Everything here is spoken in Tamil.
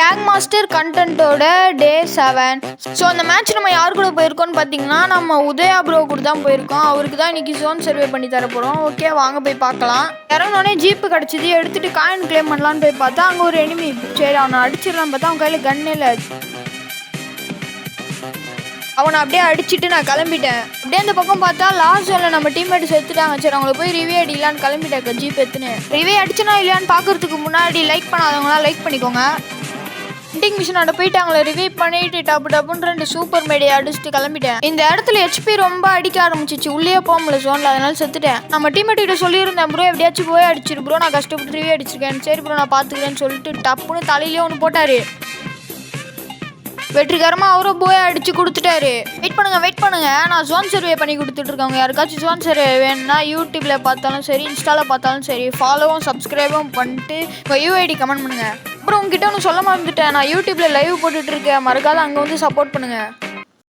டேக் மாஸ்டர் கண்டென்ட்டோட டே 7. ஸோ அந்த மேட்ச் நம்ம யார் கூட போயிருக்கோம்னு பார்த்தீங்கன்னா நம்ம உதயா ப்ரோ கூட தான் போயிருக்கோம். அவருக்கு தான் இன்னைக்கு ஜோன் சர்வே பண்ணி தர போகிறோம். ஓகே வாங்க போய் பார்க்கலாம். இறங்கினோடனே ஜீப்பு கிடச்சிது, எடுத்துகிட்டு காயின் கிளைம் பண்ணலான்னு போய் பார்த்தா அங்கே ஒரு எனிமி. சரி அவனை அடிச்சிடலான்னு பார்த்தா அவன் கையில் கன் இல்லை. அவனை அப்படியே அடிச்சுட்டு நான் கிளம்பிட்டேன். அப்படியே அந்த பக்கம் பார்த்தா லாஸ்ட் ஜோனில் நம்ம டீம்மேட் செத்துட்டாங்க. சரி அவங்கள போய் ரிவே அடிக்கலான்னு கிளம்பிட்டேன். ஜீப் எடுத்துன்னு ரிவே அடிச்சனா இல்லையான்னு பார்க்கறதுக்கு முன்னாடி லைக் பண்ணாதவங்களாம் லைக் பண்ணிக்கோங்க. ஹண்டிங் மிஷனோட போயிட்டு அவங்கள ரிவைவ் பண்ணிட்டு டப்புன்னு 2 சூப்பர் மேடியை அடிச்சுட்டு கிளம்பிட்டேன். இந்த இடத்துல ஹெச்பி ரொம்ப அடிக்க ஆரம்பிச்சிச்சு, உள்ளே போக முடியல ஜோன்ல, அதனால செத்துட்டேன். நம்ம டீம்மேட் கிட்ட சொல்லியிருந்தேன், ப்ரோ எப்படியாச்சும் போய் அடிச்சிரு ப்ரோ, நான் கஷ்டப்பட்டு ரிவே அடிச்சிருக்கேன். சரி ப்ரோ நான் பார்த்துக்கிறேன்னு சொல்லிட்டு டப்புன்னு தலையிலேயே ஒன்று போட்டாரு. வெற்றிகரமாக அவரும் போய் அடிச்சு கொடுத்துட்டாரு. வெயிட் பண்ணுங்க, நான் ஜோன் சர்வே பண்ணி கொடுத்துட்டு இருக்கேன். யாருக்காச்சும் ஜோன் சர்வே வேணும்னா யூடியூப்ல பார்த்தாலும் சரி, இன்ஸ்டால பார்த்தாலும் சரி, ஃபாலோவும் சப்ஸ்கிரைபும் பண்ணிட்டு உங்கள் யூஐடி கமெண்ட் பண்ணுங்க. அப்புறம் உங்ககிட்ட ஒன்று சொல்ல மறந்துட்டேன், நான் யூடியூப்ல லைவ் போட்டுட்டு இருக்கேன், மறக்காத அங்கே வந்து சப்போர்ட் பண்ணுங்க.